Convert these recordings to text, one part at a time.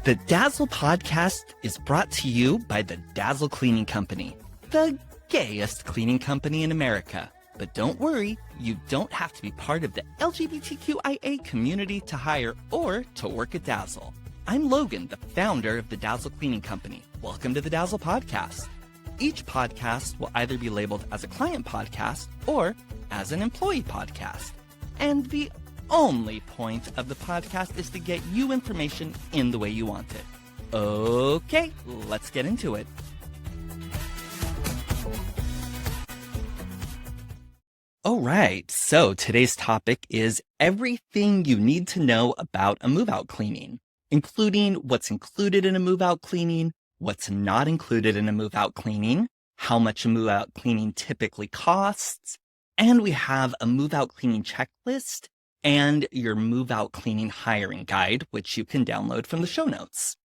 The Dazzle podcast is brought to you by the Dazzle Cleaning Company, the gayest cleaning company in America. But don't worry, you don't have to be part of the LGBTQIA community to hire or to work at Dazzle. I'm Logan, the founder of the Dazzle Cleaning Company. Welcome to the Dazzle podcast. Each podcast will either be labeled as a client podcast or as an employee podcast. And the only point of the podcast is to get you information in the way you want it. Okay, let's get into it. All right, so today's topic is everything you need to know about a move-out cleaning, including what's included in a move-out cleaning, what's not included in a move-out cleaning, how much a move-out cleaning typically costs, and we have a move-out cleaning checklist and your move-out cleaning hiring guide, which you can download from the show notes.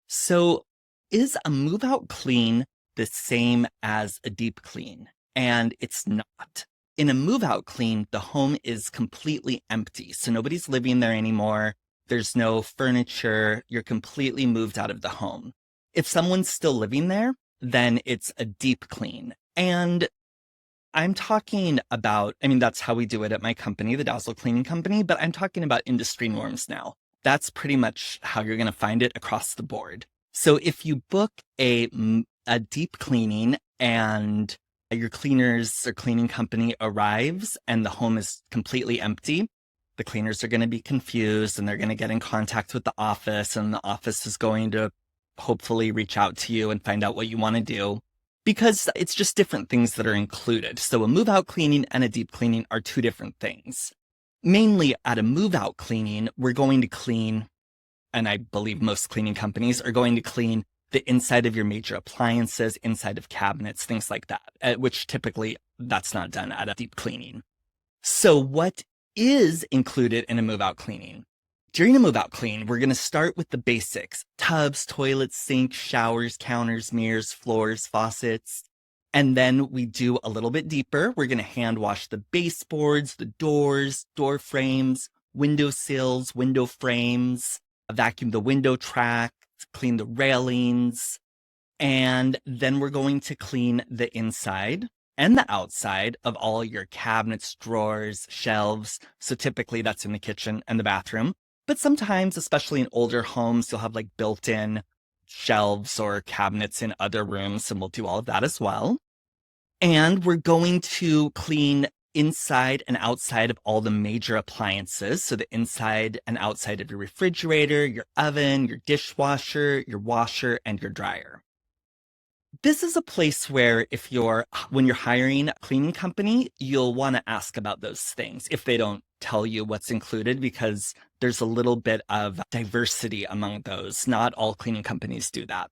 So, is a move-out clean the same as a deep clean? And it's not. In a move-out clean, the home is completely empty, so nobody's living there anymore. There's no furniture. You're completely moved out of the home. If someone's still living there, then it's a deep clean. And I'm talking about, that's how we do it at my company, the Dazzle Cleaning Company, but I'm talking about industry norms now. That's pretty much how you're going to find it across the board. So if you book a deep cleaning and your cleaners or cleaning company arrives and the home is completely empty, the cleaners are going to be confused and they're going to get in contact with the office, and the office is going to hopefully reach out to you and find out what you want to do, because it's just different things that are included. So a move-out cleaning and a deep cleaning are two different things. Mainly at a move-out cleaning, we're going to clean, and I believe most cleaning companies are going to clean the inside of your major appliances, inside of cabinets, things like that, which typically that's not done at a deep cleaning. So what is included in a move-out cleaning? During a move-out clean, we're going to start with the basics: tubs, toilets, sinks, showers, counters, mirrors, floors, faucets. And then we do a little bit deeper. We're going to hand wash the baseboards, the doors, door frames, window sills, window frames, vacuum the window track, clean the railings. And then we're going to clean the inside and the outside of all your cabinets, drawers, shelves. So typically that's in the kitchen and the bathroom. But sometimes, especially in older homes, you'll have like built-in shelves or cabinets in other rooms, and we'll do all of that as well. And we're going to clean inside and outside of all the major appliances. So the inside and outside of your refrigerator, your oven, your dishwasher, your washer, and your dryer. This is a place where when you're hiring a cleaning company, you'll want to ask about those things if they don't tell you what's included, because there's a little bit of diversity among those. Not all cleaning companies do that.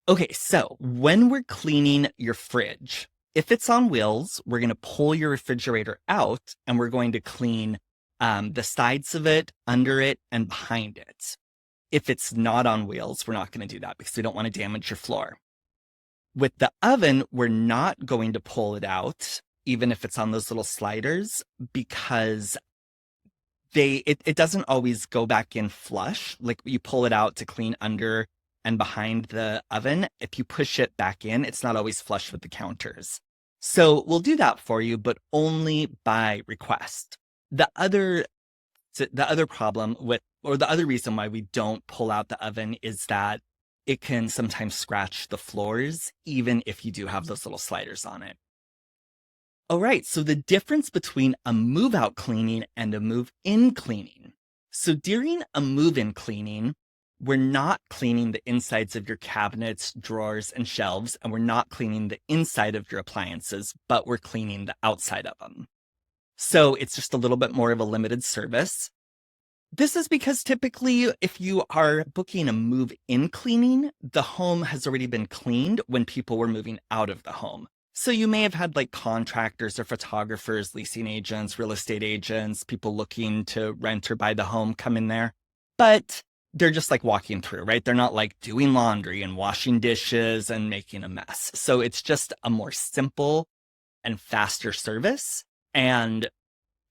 Okay, so when we're cleaning your fridge, if it's on wheels, we're going to pull your refrigerator out and we're going to clean the sides of it, under it, and behind it. If it's not on wheels, we're not going to do that because we don't want to damage your floor. With the oven, we're not going to pull it out, even if it's on those little sliders, because it doesn't always go back in flush. Like, you pull it out to clean under and behind the oven. If you push it back in, it's not always flush with the counters. So we'll do that for you, but only by request. The other problem the other reason why we don't pull out the oven is that it can sometimes scratch the floors, even if you do have those little sliders on it. All right, so the difference between a move-out cleaning and a move-in cleaning. So during a move-in cleaning, we're not cleaning the insides of your cabinets, drawers, and shelves, and we're not cleaning the inside of your appliances, but we're cleaning the outside of them. So it's just a little bit more of a limited service. This is because typically, if you are booking a move-in cleaning, the home has already been cleaned when people were moving out of the home. So you may have had like contractors or photographers, leasing agents, real estate agents, people looking to rent or buy the home come in there. But they're just like walking through, right? They're not like doing laundry and washing dishes and making a mess. So it's just a more simple and faster service. And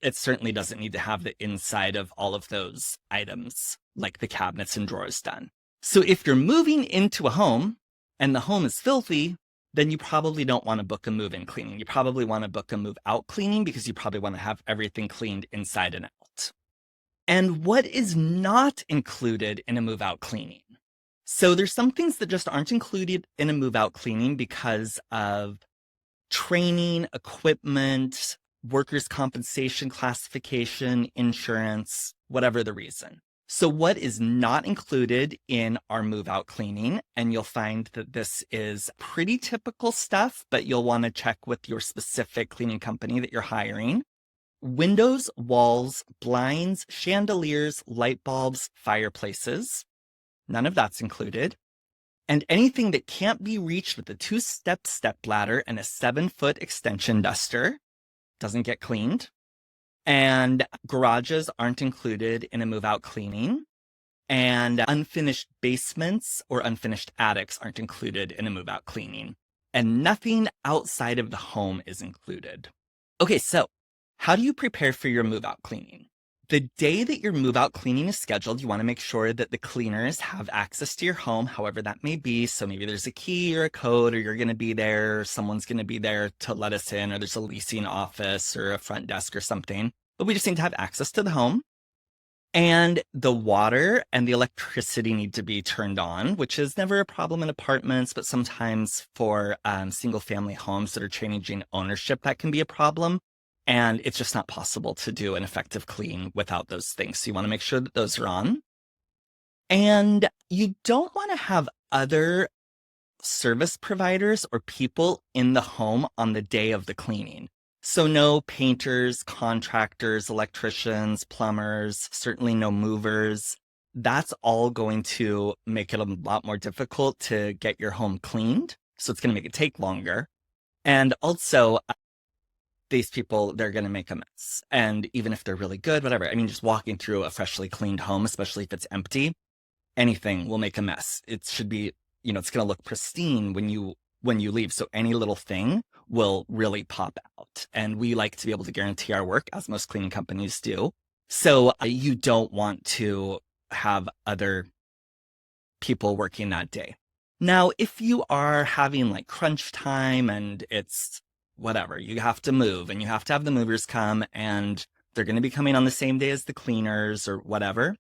it certainly doesn't need to have the inside of all of those items, like the cabinets and drawers, done. So if you're moving into a home and the home is filthy, then you probably don't want to book a move-in cleaning. You probably want to book a move-out cleaning because you probably want to have everything cleaned inside and out. And what is not included in a move-out cleaning? So there's some things that just aren't included in a move-out cleaning because of training, equipment, workers' compensation classification, insurance, whatever the reason. So what is not included in our move-out cleaning, and you'll find that this is pretty typical stuff, but you'll want to check with your specific cleaning company that you're hiring. Windows, walls, blinds, chandeliers, light bulbs, fireplaces. None of that's included. And anything that can't be reached with a 2-step stepladder and a 7-foot extension duster doesn't get cleaned. And garages aren't included in a move-out cleaning. And unfinished basements or unfinished attics aren't included in a move-out cleaning. And nothing outside of the home is included. Okay, so how do you prepare for your move-out cleaning? The day that your move-out cleaning is scheduled, you want to make sure that the cleaners have access to your home, however that may be. So maybe there's a key or a code, or you're going to be there, or someone's going to be there to let us in, or there's a leasing office or a front desk or something. But we just need to have access to the home. And the water and the electricity need to be turned on, which is never a problem in apartments, but sometimes for single-family homes that are changing ownership, that can be a problem. And it's just not possible to do an effective clean without those things. So you want to make sure that those are on. And you don't want to have other service providers or people in the home on the day of the cleaning. So no painters, contractors, electricians, plumbers, certainly no movers. That's all going to make it a lot more difficult to get your home cleaned. So it's going to make it take longer. And also, these people, they're going to make a mess. And even if they're really good, whatever. I mean, just walking through a freshly cleaned home, especially if it's empty, anything will make a mess. It should be, it's going to look pristine when you leave. So any little thing will really pop out. And we like to be able to guarantee our work, as most cleaning companies do. So you don't want to have other people working that day. Now, if you are having like crunch time and it's whatever, you have to move and you have to have the movers come and they're going to be coming on the same day as the cleaners or whatever,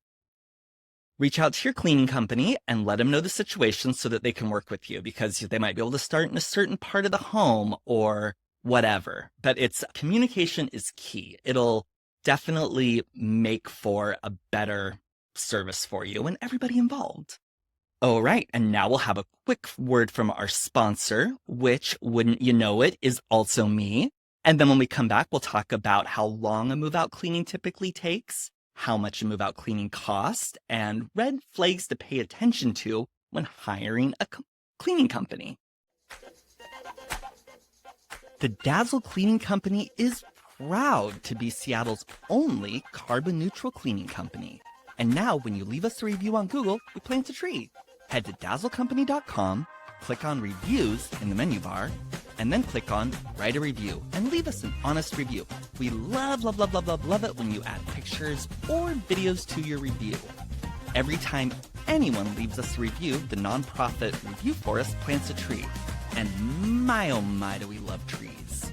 reach out to your cleaning company and let them know the situation so that they can work with you, because they might be able to start in a certain part of the home or whatever. But communication is key. It'll definitely make for a better service for you and everybody involved. All right, and now we'll have a quick word from our sponsor, which, wouldn't you know it, is also me. And then when we come back, we'll talk about how long a move-out cleaning typically takes, how much a move-out cleaning costs, and red flags to pay attention to when hiring a cleaning company. The Dazzle Cleaning Company is proud to be Seattle's only carbon-neutral cleaning company. And now, when you leave us a review on Google, we plant a tree. Head to dazzlecompany.com, click on Reviews in the menu bar, and then click on Write a Review and leave us an honest review. We love it when you add pictures or videos to your review. Every time anyone leaves us a review, the nonprofit Review Forest plants a tree. And my oh my do we love trees.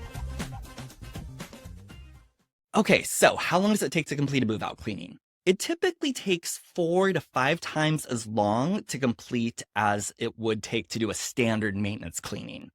Okay, so how long does it take to complete a move-out cleaning? It typically takes 4 to 5 times as long to complete as it would take to do a standard maintenance cleaning,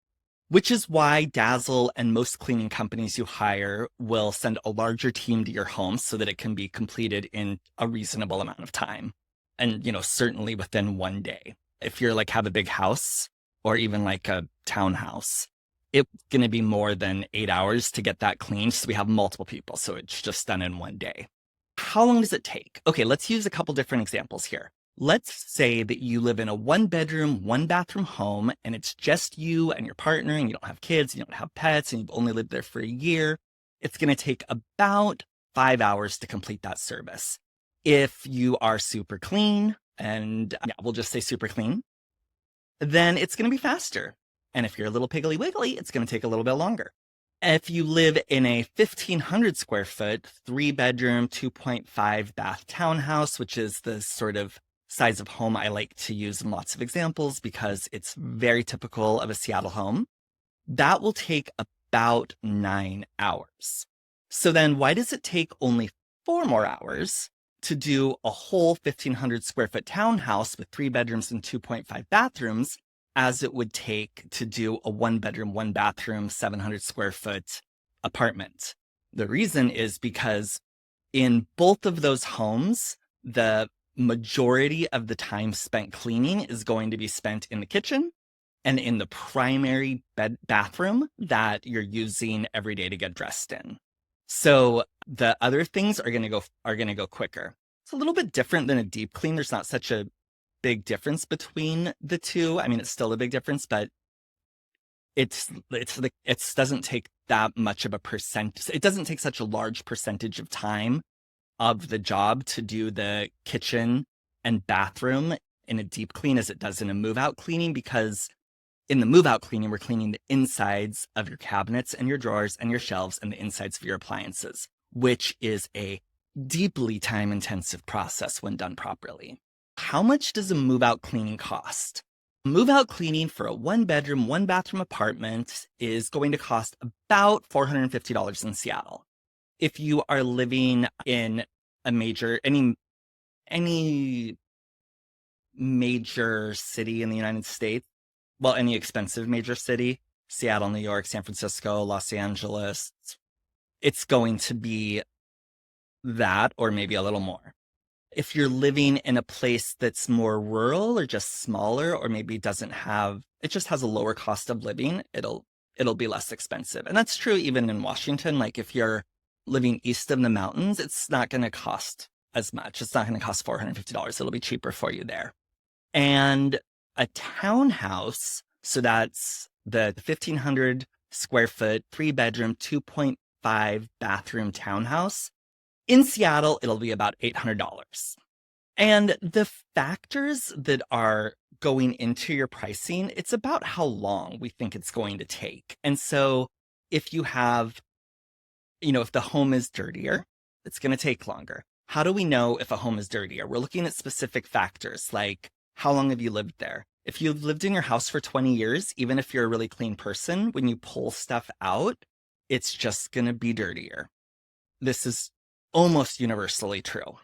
which is why Dazzle and most cleaning companies you hire will send a larger team to your home so that it can be completed in a reasonable amount of time. And, certainly within one day. If you're have a big house or even like a townhouse, it's going to be more than 8 hours to get that cleaned. So we have multiple people. So it's just done in one day. How long does it take? Okay, let's use a couple different examples here. Let's say that you live in a 1-bedroom, 1-bathroom home, and it's just you and your partner, and you don't have kids, you don't have pets, and you've only lived there for a year. It's going to take about 5 hours to complete that service. If you are super clean, and we'll just say super clean, then it's going to be faster. And if you're a little piggly wiggly, it's going to take a little bit longer. If you live in a 1,500 square foot, 3-bedroom, 2.5 bath townhouse, which is the sort of size of home I like to use in lots of examples because it's very typical of a Seattle home. That will take about 9 hours. So then why does it take only 4 more hours to do a whole 1,500 square foot townhouse with 3 bedrooms and 2.5 bathrooms as it would take to do a 1 bedroom, 1 bathroom, 700 square foot apartment? The reason is because in both of those homes, the majority of the time spent cleaning is going to be spent in the kitchen and in the primary bathroom that you're using every day to get dressed in. So the other things are going to go quicker. It's a little bit different than a deep clean. There's not such a big difference between the two. I mean, it's still a big difference, but it doesn't take that much of a percent. It doesn't take such a large percentage of time of the job to do the kitchen and bathroom in a deep clean as it does in a move out cleaning, because in the move out cleaning, we're cleaning the insides of your cabinets and your drawers and your shelves and the insides of your appliances, which is a deeply time intensive process when done properly. How much does a move out cleaning cost? Move out cleaning for a 1 bedroom, 1 bathroom apartment is going to cost about $450 in Seattle. If you are living in any major city in the United States, well, any expensive major city, Seattle, New York, San Francisco, Los Angeles, it's going to be that or maybe a little more. If you're living in a place that's more rural or just smaller, or maybe it just has a lower cost of living, it'll be less expensive. And that's true even in Washington. Like if you're living east of the mountains, it's not going to cost as much. It's not going to cost $450. It'll be cheaper for you there. And a townhouse, so that's the 1,500 square foot, 3 bedroom, 2.5 bathroom townhouse. In Seattle, it'll be about $800. And the factors that are going into your pricing, it's about how long we think it's going to take. And so if you have, if the home is dirtier, it's going to take longer. How do we know if a home is dirtier? We're looking at specific factors like how long have you lived there? If you've lived in your house for 20 years, even if you're a really clean person, when you pull stuff out, it's just going to be dirtier. This is almost universally true.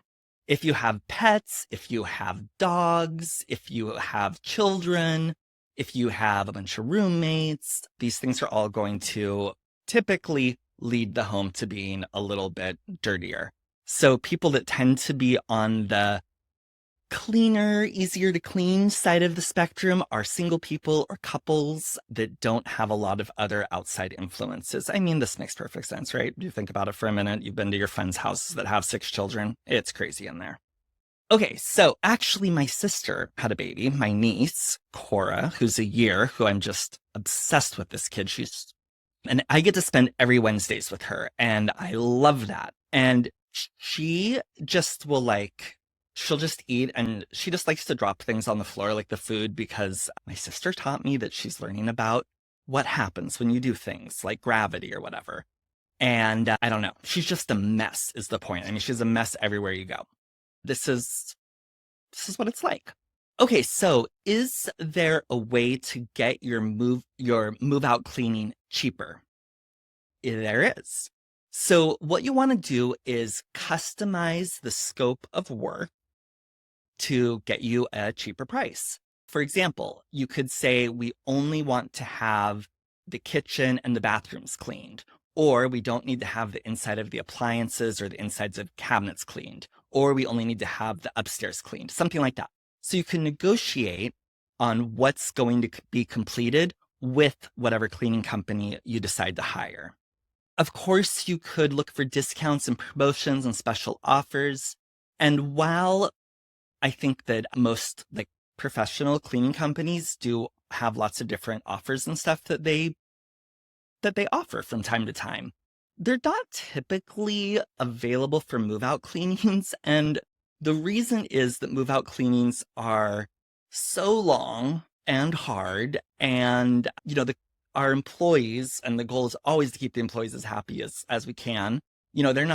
If you have pets, if you have dogs, if you have children, if you have a bunch of roommates, these things are all going to typically lead the home to being a little bit dirtier. So people that tend to be on the cleaner, easier to clean side of the spectrum are single people or couples that don't have a lot of other outside influences. I mean, this makes perfect sense, right? You think about it for a minute. You've been to your friends' houses that have 6 children. It's crazy in there. Okay, so actually my sister had a baby, my niece, Cora, who's a year, who I'm just obsessed with this kid. And I get to spend every Wednesdays with her, and I love that. And she just will she'll just eat, and she just likes to drop things on the floor like the food, because my sister taught me that she's learning about what happens when you do things like gravity or whatever. And I don't know. She's just a mess is the point. I mean, she's a mess everywhere you go. This is what it's like. Okay, so is there a way to get your move out cleaning cheaper? There is. So what you want to do is customize the scope of work to get you a cheaper price. For example, you could say we only want to have the kitchen and the bathrooms cleaned, or we don't need to have the inside of the appliances or the insides of cabinets cleaned, or we only need to have the upstairs cleaned, something like that. So you can negotiate on what's going to be completed with whatever cleaning company you decide to hire. Of course, you could look for discounts and promotions and special offers. And while I think that most professional cleaning companies do have lots of different offers and stuff that they offer from time to time, they're not typically available for move-out cleanings. And the reason is that move-out cleanings are so long and hard, and our employees, and the goal is always to keep the employees as happy as we can. They're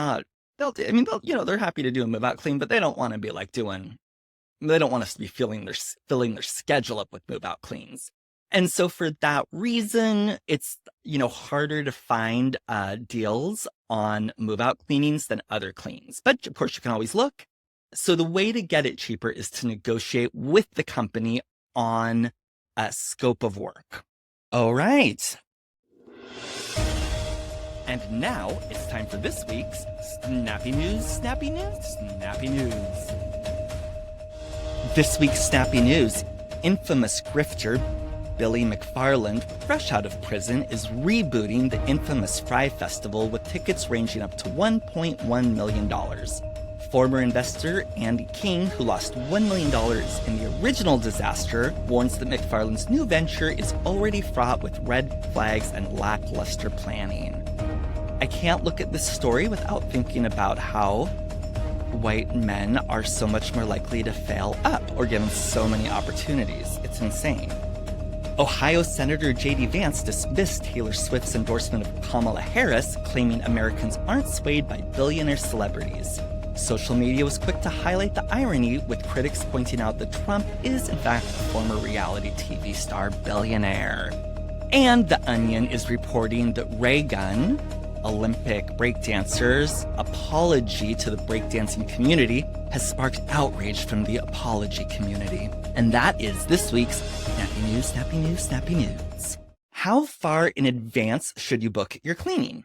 happy to do a move-out clean, but they don't want to be doing They don't want us to be filling their schedule up with move-out cleans. And so for that reason, it's, harder to find deals on move-out cleanings than other cleans. But of course, you can always look. So the way to get it cheaper is to negotiate with the company on a scope of work. All right. And now it's time for this week's Snappy News, Snappy News, Snappy News. This week's Snappy News, infamous grifter Billy McFarland, fresh out of prison, is rebooting the infamous Fry Festival with tickets ranging up to $1.1 million. Former investor Andy King, who lost $1 million in the original disaster, warns that McFarland's new venture is already fraught with red flags and lackluster planning. I can't look at this story without thinking about how white men are so much more likely to fail up or given so many opportunities. It's insane. Ohio Senator J.D. Vance dismissed Taylor Swift's endorsement of Kamala Harris, claiming Americans aren't swayed by billionaire celebrities. Social media was quick to highlight the irony, with critics pointing out that Trump is in fact a former reality TV star billionaire. And The Onion is reporting that Ray Gunn, Olympic breakdancer's apology to the breakdancing community has sparked outrage from the apology community. And that is this week's Snappy News, Snappy News, Snappy News. How far in advance should you book your cleaning?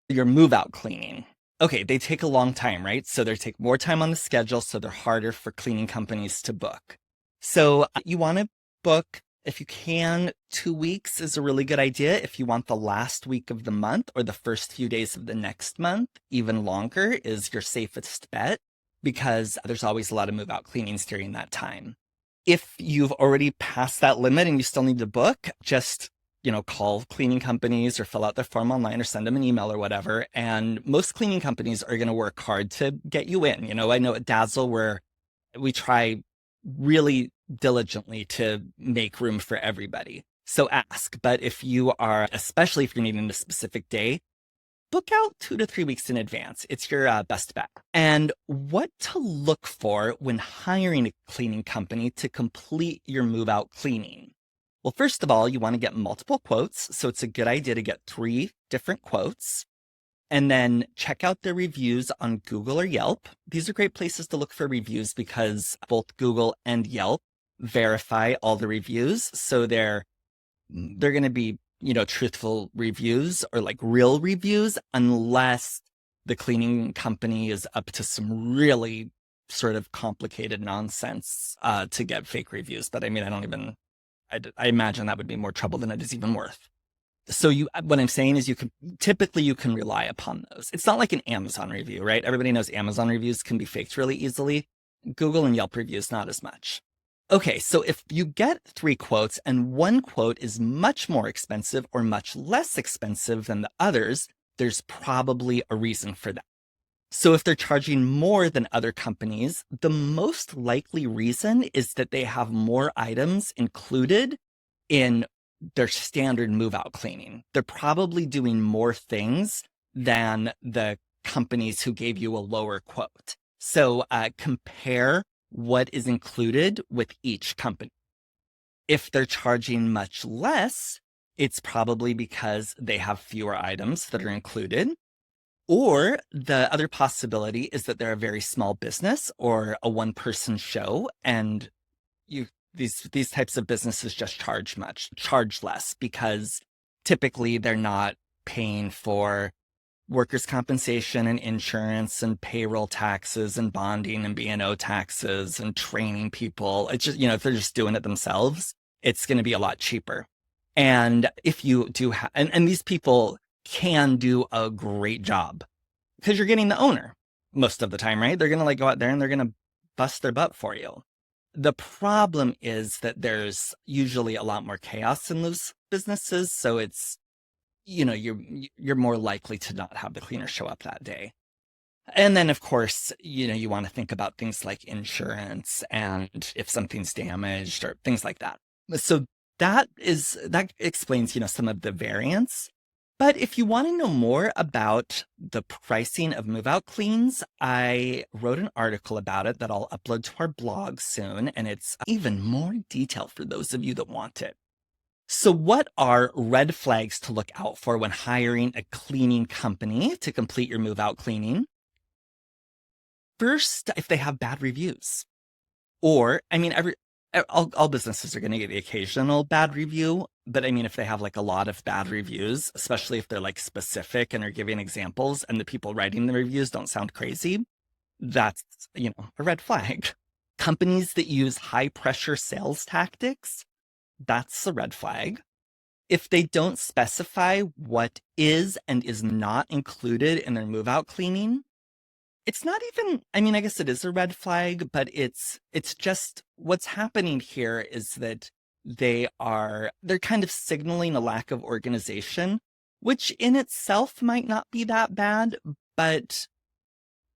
Your move-out cleaning. Okay, they take a long time, right? So they take more time on the schedule, so they're harder for cleaning companies to book. So you want to book, if you can, 2 weeks is a really good idea. If you want the last week of the month or the first few days of the next month, even longer is your safest bet, because there's always a lot of move-out cleanings during that time. If you've already passed that limit and you still need to book, just, call cleaning companies or fill out their form online or send them an email or whatever. And most cleaning companies are going to work hard to get you in. I know at Dazzle, where we try really diligently to make room for everybody. So ask. But especially if you're needing a specific day, book out 2 to 3 weeks in advance. It's your best bet. And what to look for when hiring a cleaning company to complete your move-out cleaning? Well, first of all, you want to get multiple quotes. So it's a good idea to get 3 different quotes. And then check out their reviews on Google or Yelp. These are great places to look for reviews because both Google and Yelp verify all the reviews. So they're going to be, truthful reviews or like real reviews, unless the cleaning company is up to some really sort of complicated nonsense to get fake reviews. But I mean, I imagine that would be more trouble than it is even worth. So what I'm saying is you can rely upon those. It's not like an Amazon review, right? Everybody knows Amazon reviews can be faked really easily. Google and Yelp reviews, not as much. Okay, so if you get 3 quotes and one quote is much more expensive or much less expensive than the others, there's probably a reason for that. So if they're charging more than other companies, the most likely reason is that they have more items included in their standard move-out cleaning. They're probably doing more things than the companies who gave you a lower quote. So compare what is included with each company. If they're charging much less, it's probably because they have fewer items that are included. Or the other possibility is that they're a very small business or a one-person show, and these types of businesses just charge less, because typically they're not paying for workers' compensation and insurance and payroll taxes and bonding and B&O taxes and training people. It's just, if they're just doing it themselves, it's going to be a lot cheaper. And if you do and these people can do a great job because you're getting the owner most of the time, right? They're going to go out there and they're going to bust their butt for you. The problem is that there's usually a lot more chaos in those businesses. So it's, you're more likely to not have the cleaner show up that day. And then, of course, you want to think about things like insurance and if something's damaged or things like that. So that explains, some of the variance. But if you want to know more about the pricing of move-out cleans, I wrote an article about it that I'll upload to our blog soon, and it's even more detailed for those of you that want it. So what are red flags to look out for when hiring a cleaning company to complete your move-out cleaning? First, if they have bad reviews. Or, I mean, all businesses are going to get the occasional bad review, but I mean, if they have like a lot of bad reviews, especially if they're like specific and are giving examples and the people writing the reviews don't sound crazy, that's, a red flag. Companies that use high pressure sales tactics, that's a red flag. If they don't specify what is and is not included in their move out cleaning, it's not even, I guess it is a red flag, but it's just what's happening here is that they're kind of signaling a lack of organization, which in itself might not be that bad, but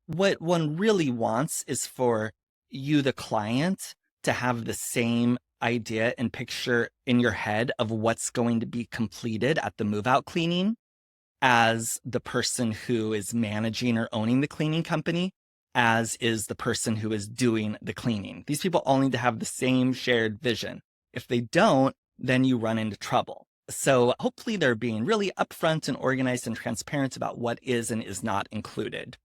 what one really wants is for you, the client, to have the same idea and picture in your head of what's going to be completed at the move out cleaning as the person who is managing or owning the cleaning company, as is the person who is doing the cleaning. These people all need to have the same shared vision. If they don't, then you run into trouble. So hopefully they're being really upfront and organized and transparent about what is and is not included.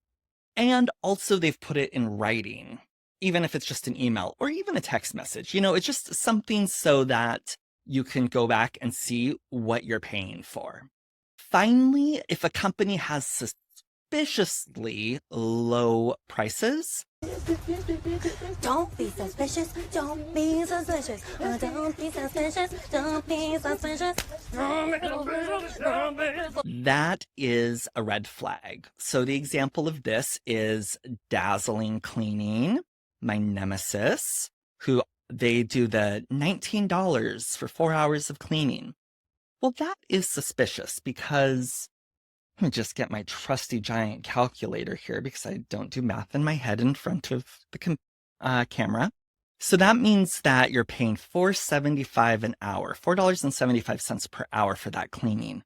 And also they've put it in writing, even if it's just an email or even a text message. It's just something so that you can go back and see what you're paying for. Finally, if a company has suspiciously low prices, don't be suspicious, don't be suspicious, don't be suspicious, don't be suspicious. That is a red flag. So the example of this is Dazzling Cleaning, my nemesis, who they do the $19 for 4 hours of cleaning. Well, that is suspicious because, let me just get my trusty giant calculator here because I don't do math in my head in front of the camera. So that means that you're paying $4.75 an hour, $4.75 per hour for that cleaning.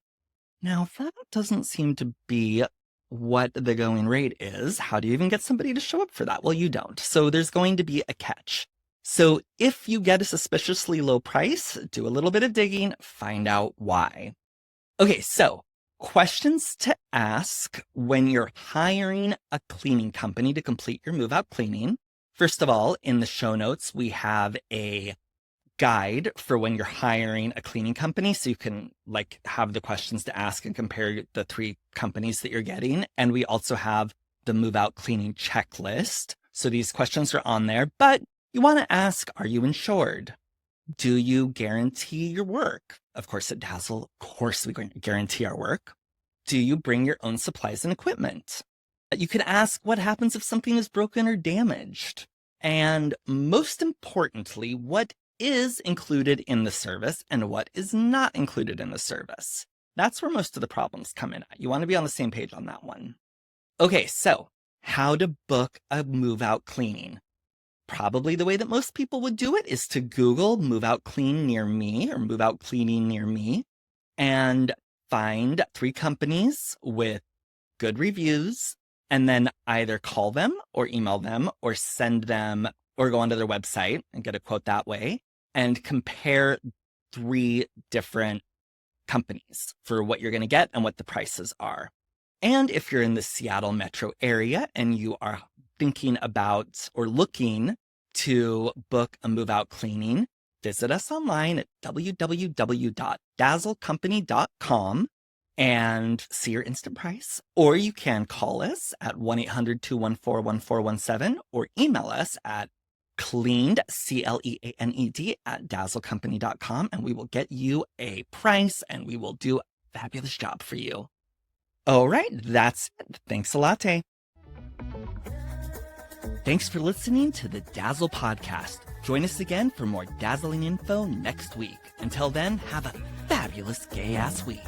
Now, that doesn't seem to be what the going rate is. How do you even get somebody to show up for that? Well, you don't. So there's going to be a catch. So if you get a suspiciously low price, do a little bit of digging, find out why. Okay, so questions to ask when you're hiring a cleaning company to complete your move-out cleaning. First of all, in the show notes, we have a guide for when you're hiring a cleaning company, so you can have the questions to ask and compare the 3 companies that you're getting. And we also have the move-out cleaning checklist. So these questions are on there, but you want to ask, are you insured? Do you guarantee your work? Of course, at Dazzle, of course, we guarantee our work. Do you bring your own supplies and equipment? You could ask, what happens if something is broken or damaged? And most importantly, what is included in the service and what is not included in the service? That's where most of the problems come in at. You want to be on the same page on that one. Okay, so how to book a move-out cleaning. Probably the way that most people would do it is to Google move out clean near me or move out cleaning near me and find 3 companies with good reviews and then either call them or email them or send them or go onto their website and get a quote that way and compare 3 different companies for what you're going to get and what the prices are. And if you're in the Seattle metro area and you are thinking about or looking to book a move-out cleaning, visit us online at www.dazzlecompany.com and see your instant price. Or you can call us at 1-800-214-1417 or email us at cleaned, CLEANED, at dazzlecompany.com, and we will get you a price and we will do a fabulous job for you. All right, that's it. Thanks a lot. Thanks for listening to the Dazzle Podcast. Join us again for more dazzling info next week. Until then, have a fabulous gay-ass week.